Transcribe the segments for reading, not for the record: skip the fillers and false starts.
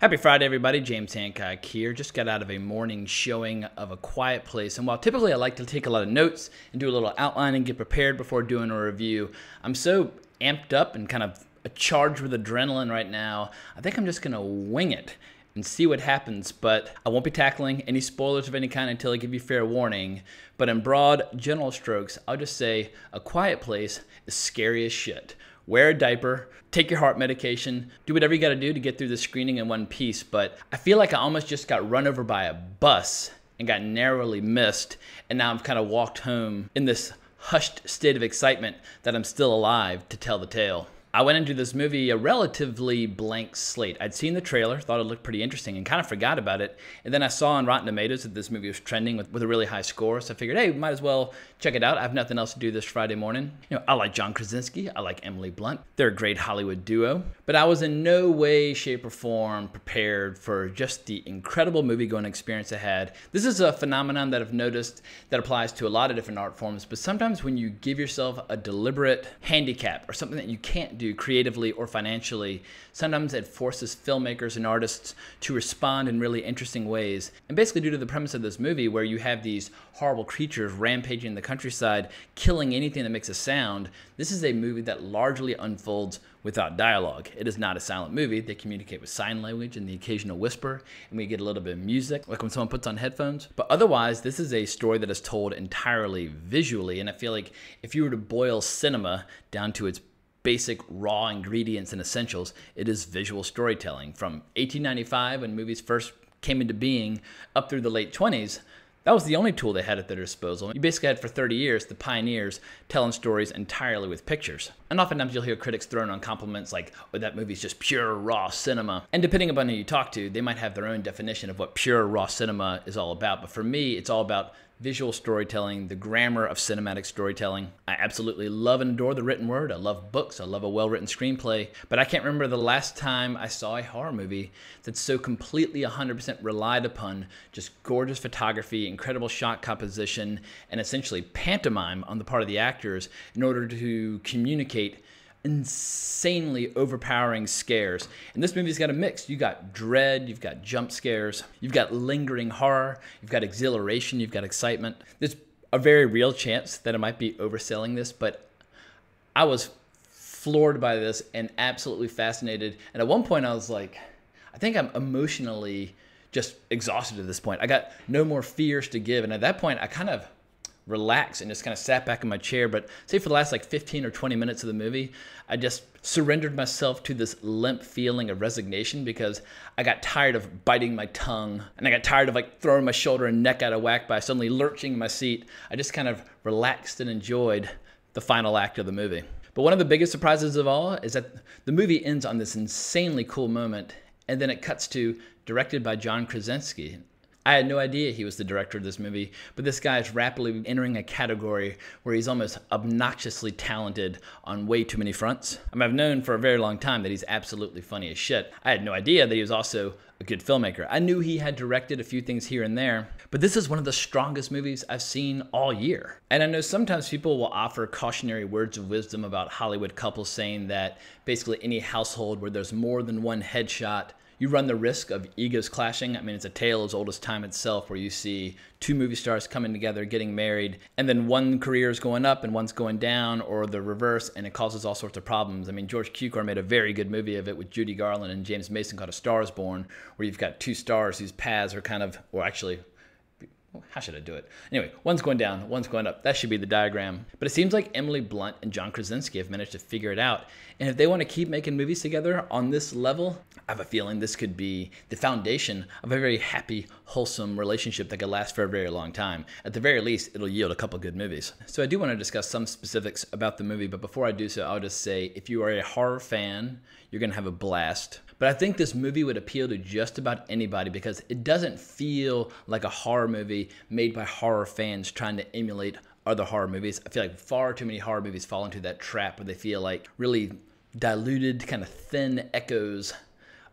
Happy Friday, everybody. James Hancock here. Just got out of a morning showing of A Quiet Place. And while typically I like to take a lot of notes and do a little outline and get prepared before doing a review, I'm so amped up and kind of charged with adrenaline right now, I think I'm just going to wing it and see what happens. But I won't be tackling any spoilers of any kind until I give you fair warning. But in broad general strokes, I'll just say A Quiet Place is scary as shit. Wear a diaper, take your heart medication, do whatever you got to do to get through the screening in one piece. But I feel like I almost just got run over by a bus and got narrowly missed. And now I've kind of walked home in this hushed state of excitement that I'm still alive to tell the tale. I went into this movie a relatively blank slate. I'd seen the trailer, thought it looked pretty interesting, and kind of forgot about it. And then I saw on Rotten Tomatoes that this movie was trending with a really high score. So I figured, hey, might as well check it out. I have nothing else to do this Friday morning. You know, I like John Krasinski. I like Emily Blunt. They're a great Hollywood duo. But I was in no way, shape, or form prepared for just the incredible movie-going experience I had. This is a phenomenon that I've noticed that applies to a lot of different art forms. But sometimes when you give yourself a deliberate handicap or something that you can't do creatively or financially, sometimes it forces filmmakers and artists to respond in really interesting ways. And basically due to the premise of this movie, where you have these horrible creatures rampaging the countryside, killing anything that makes a sound, this is a movie that largely unfolds without dialogue. It is not a silent movie. They communicate with sign language and the occasional whisper, and we get a little bit of music, like when someone puts on headphones. But otherwise, this is a story that is told entirely visually, and I feel like if you were to boil cinema down to its basic raw ingredients and essentials, it is visual storytelling. From 1895, when movies first came into being, up through the late 20s, that was the only tool they had at their disposal. You basically had for 30 years the pioneers telling stories entirely with pictures. And oftentimes you'll hear critics throwing on compliments like, oh, that movie's just pure raw cinema. And depending upon who you talk to, they might have their own definition of what pure raw cinema is all about. But for me, it's all about visual storytelling, the grammar of cinematic storytelling. I absolutely love and adore the written word. I love books. I love a well-written screenplay. But I can't remember the last time I saw a horror movie that so completely 100% relied upon just gorgeous photography, incredible shot composition, and essentially pantomime on the part of the actors in order to communicate insanely overpowering scares. And this movie's got a mix. You got dread, you've got jump scares, you've got lingering horror, you've got exhilaration, you've got excitement. There's a very real chance that I might be overselling this, but I was floored by this and absolutely fascinated. And at one point I was like, I think I'm emotionally just exhausted at this point. I got no more fears to give. And at that point I kind of relaxed and just kind of sat back in my chair. But say for the last like 15 or 20 minutes of the movie, I just surrendered myself to this limp feeling of resignation because I got tired of biting my tongue and I got tired of like throwing my shoulder and neck out of whack by suddenly lurching in my seat. I just kind of relaxed and enjoyed the final act of the movie. But one of the biggest surprises of all is that the movie ends on this insanely cool moment, and then it cuts to directed by John Krasinski. I had no idea he was the director of this movie, but this guy is rapidly entering a category where he's almost obnoxiously talented on way too many fronts. I mean, I've known for a very long time that he's absolutely funny as shit. I had no idea that he was also a good filmmaker. I knew he had directed a few things here and there, but this is one of the strongest movies I've seen all year. And I know sometimes people will offer cautionary words of wisdom about Hollywood couples, saying that basically any household where there's more than one headshot, you run the risk of egos clashing. I mean, it's a tale as old as time itself, where you see two movie stars coming together, getting married, and then one career is going up and one's going down, or the reverse, and it causes all sorts of problems. I mean, George Cukor made a very good movie of it with Judy Garland and James Mason called A Star is Born, where you've got two stars whose paths are kind of, or actually, how should I do it? Anyway, one's going down, one's going up. That should be the diagram. But it seems like Emily Blunt and John Krasinski have managed to figure it out. And if they want to keep making movies together on this level, I have a feeling this could be the foundation of a very happy, wholesome relationship that could last for a very long time. At the very least, it'll yield a couple good movies. So I do want to discuss some specifics about the movie, but before I do so, I'll just say, if you are a horror fan, you're going to have a blast. But I think this movie would appeal to just about anybody because it doesn't feel like a horror movie made by horror fans trying to emulate other horror movies. I feel like far too many horror movies fall into that trap where they feel like really diluted, kind of thin echoes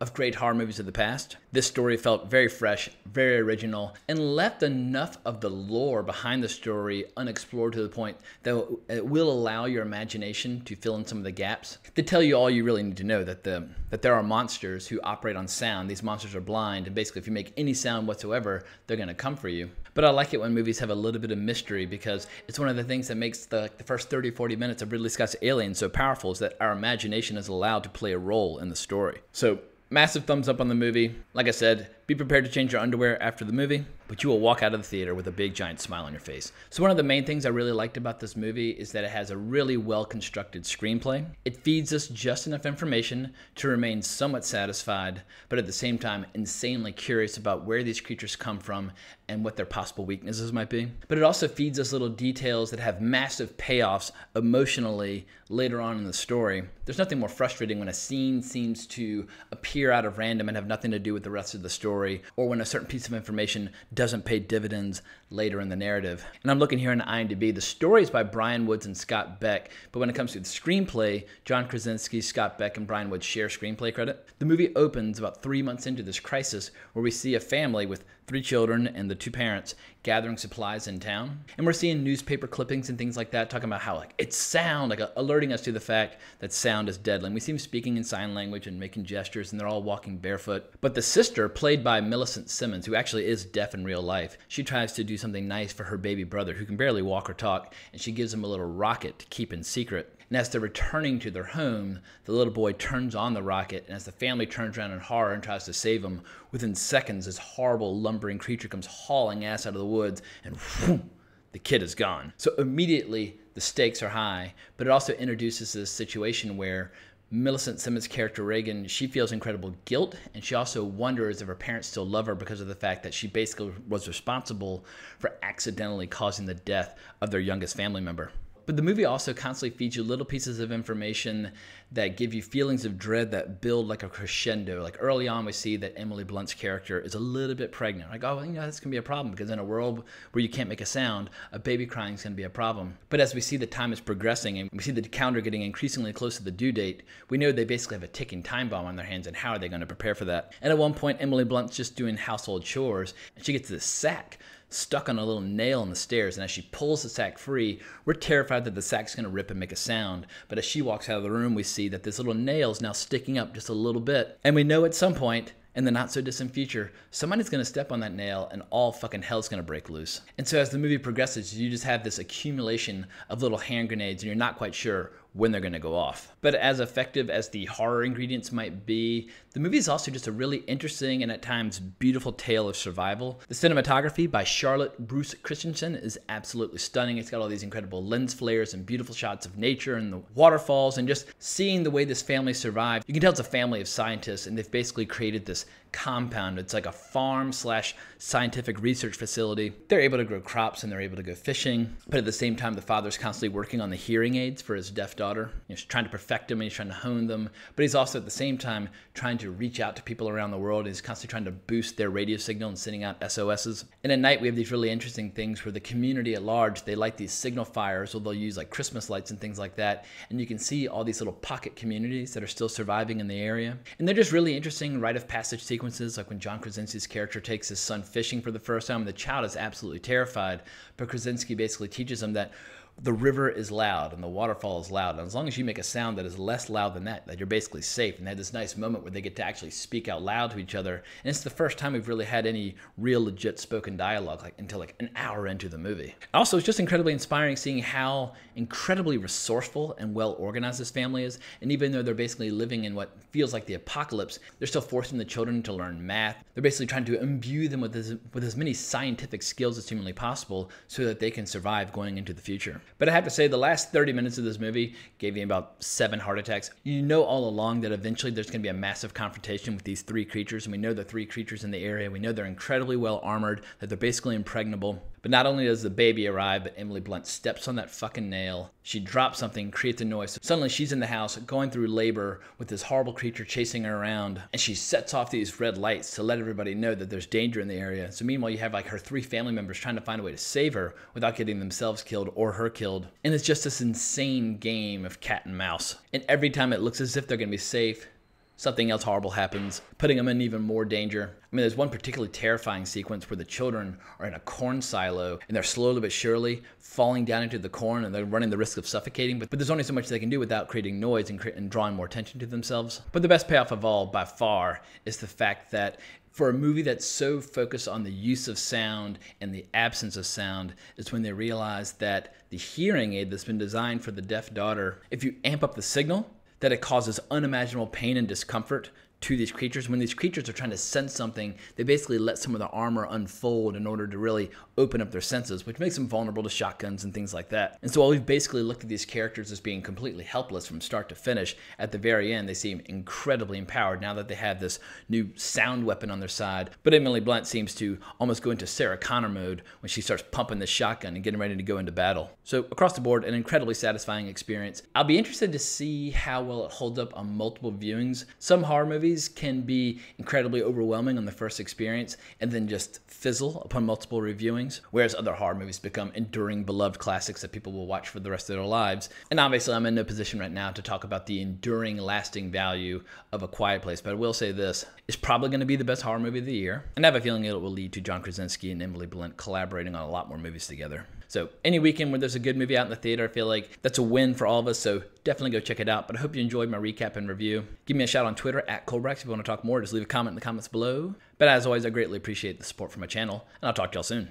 of great horror movies of the past. This story felt very fresh, very original, and left enough of the lore behind the story unexplored to the point that it will allow your imagination to fill in some of the gaps, to tell you all you really need to know, that there are monsters who operate on sound. These monsters are blind, and basically if you make any sound whatsoever, they're going to come for you. But I like it when movies have a little bit of mystery, because it's one of the things that makes the first 30-40 minutes of Ridley Scott's Alien so powerful, is that our imagination is allowed to play a role in the story. So, massive thumbs up on the movie. Like I said, be prepared to change your underwear after the movie, but you will walk out of the theater with a big giant smile on your face. So one of the main things I really liked about this movie is that it has a really well-constructed screenplay. It feeds us just enough information to remain somewhat satisfied, but at the same time insanely curious about where these creatures come from and what their possible weaknesses might be. But it also feeds us little details that have massive payoffs emotionally later on in the story. There's nothing more frustrating when a scene seems to appear out of random and have nothing to do with the rest of the story, or when a certain piece of information doesn't pay dividends later in the narrative. And I'm looking here on IMDb. The story is by Brian Woods and Scott Beck, but when it comes to the screenplay, John Krasinski, Scott Beck, and Brian Woods share screenplay credit. The movie opens about 3 months into this crisis, where we see a family with 3 children and the 2 parents gathering supplies in town. And we're seeing newspaper clippings and things like that talking about how it's sound, alerting us to the fact that sound is deadly. And we see them speaking in sign language and making gestures, and they're all walking barefoot. But the sister, played by Millicent Simmons, who actually is deaf in real life, she tries to do something nice for her baby brother who can barely walk or talk, and she gives him a little rocket to keep in secret. And as they're returning to their home, the little boy turns on the rocket, and as the family turns around in horror and tries to save him, within seconds, this horrible lumbering creature comes hauling ass out of the woods, and whoom, the kid is gone. So immediately, the stakes are high, but it also introduces this situation where Millicent Simmons' character, Reagan, she feels incredible guilt, and she also wonders if her parents still love her because of the fact that she basically was responsible for accidentally causing the death of their youngest family member. But the movie also constantly feeds you little pieces of information that give you feelings of dread that build like a crescendo. Like early on, we see that Emily Blunt's character is a little bit pregnant. Like, oh, that's going to be a problem, because in a world where you can't make a sound, a baby crying is going to be a problem. But as we see the time is progressing and we see the calendar getting increasingly close to the due date, we know they basically have a ticking time bomb on their hands, and how are they going to prepare for that? And at one point, Emily Blunt's just doing household chores, and she gets this sack stuck on a little nail in the stairs, and as she pulls the sack free, we're terrified that the sack's going to rip and make a sound. But as she walks out of the room, we see that this little nail is now sticking up just a little bit, and we know at some point in the not so distant future, somebody's going to step on that nail and all fucking hell's going to break loose. And so as the movie progresses, you just have this accumulation of little hand grenades, and you're not quite sure when they're going to go off. But as effective as the horror ingredients might be, the movie is also just a really interesting and at times beautiful tale of survival. The cinematography by Charlotte Bruce Christensen is absolutely stunning. It's got all these incredible lens flares and beautiful shots of nature and the waterfalls, and just seeing the way this family survived. You can tell it's a family of scientists, and they've basically created this compound. It's like a farm slash scientific research facility. They're able to grow crops and they're able to go fishing, but at the same time, the father's constantly working on the hearing aids for his deaf daughter. He's trying to perfect them and he's trying to hone them, but he's also at the same time trying to reach out to people around the world. He's constantly trying to boost their radio signal and sending out SOSs. And at night, we have these really interesting things where the community at large, they light these signal fires, or they'll use like Christmas lights and things like that. And you can see all these little pocket communities that are still surviving in the area. And they're just really interesting rite of passage sequences, like when John Krasinski's character takes his son fishing for the first time, and the child is absolutely terrified, but Krasinski basically teaches him that the river is loud and the waterfall is loud, and as long as you make a sound that is less loud than that you're basically safe. And they had this nice moment where they get to actually speak out loud to each other, and it's the first time we've really had any real legit spoken dialogue until an hour into the movie. Also, it's just incredibly inspiring seeing how incredibly resourceful and well organized this family is, and even though they're basically living in what feels like the apocalypse, they're still forcing the children to learn math. They're basically trying to imbue them with as many scientific skills as humanly possible so that they can survive going into the future. But I have to say, the last 30 minutes of this movie gave me about 7 heart attacks. You know all along that eventually there's going to be a massive confrontation with these 3 creatures, and we know the 3 creatures in the area. We know they're incredibly well armored, that they're basically impregnable. But not only does the baby arrive, but Emily Blunt steps on that fucking nail. She drops something, creates a noise. Suddenly she's in the house going through labor with this horrible creature chasing her around, and she sets off these red lights to let everybody know that there's danger in the area. So meanwhile, you have like her 3 family members trying to find a way to save her without getting themselves killed or her killed. And it's just this insane game of cat and mouse. And every time it looks as if they're going to be safe, something else horrible happens, putting them in even more danger. I mean, there's one particularly terrifying sequence where the children are in a corn silo and they're slowly but surely falling down into the corn and they're running the risk of suffocating. But there's only so much they can do without creating noise and drawing more attention to themselves. But the best payoff of all, by far, is the fact that for a movie that's so focused on the use of sound and the absence of sound, is when they realize that the hearing aid that's been designed for the deaf daughter, if you amp up the signal, that it causes unimaginable pain and discomfort to these creatures. When these creatures are trying to sense something, they basically let some of the armor unfold in order to really open up their senses, which makes them vulnerable to shotguns and things like that. And so while we've basically looked at these characters as being completely helpless from start to finish, at the very end they seem incredibly empowered now that they have this new sound weapon on their side. But Emily Blunt seems to almost go into Sarah Connor mode when she starts pumping this shotgun and getting ready to go into battle. So across the board, an incredibly satisfying experience. I'll be interested to see how well it holds up on multiple viewings. Some horror movies can be incredibly overwhelming on the first experience and then just fizzle upon multiple reviewings, whereas other horror movies become enduring, beloved classics that people will watch for the rest of their lives. And obviously, I'm in no position right now to talk about the enduring, lasting value of A Quiet Place, but I will say this: it's probably going to be the best horror movie of the year, and I have a feeling it will lead to John Krasinski and Emily Blunt collaborating on a lot more movies together. So any weekend where there's a good movie out in the theater, I feel like that's a win for all of us, so definitely go check it out. But I hope you enjoyed my recap and review. Give me a shout on Twitter @Colbrax if you want to talk more. Just leave a comment in the comments below. But as always, I greatly appreciate the support for my channel, and I'll talk to y'all soon.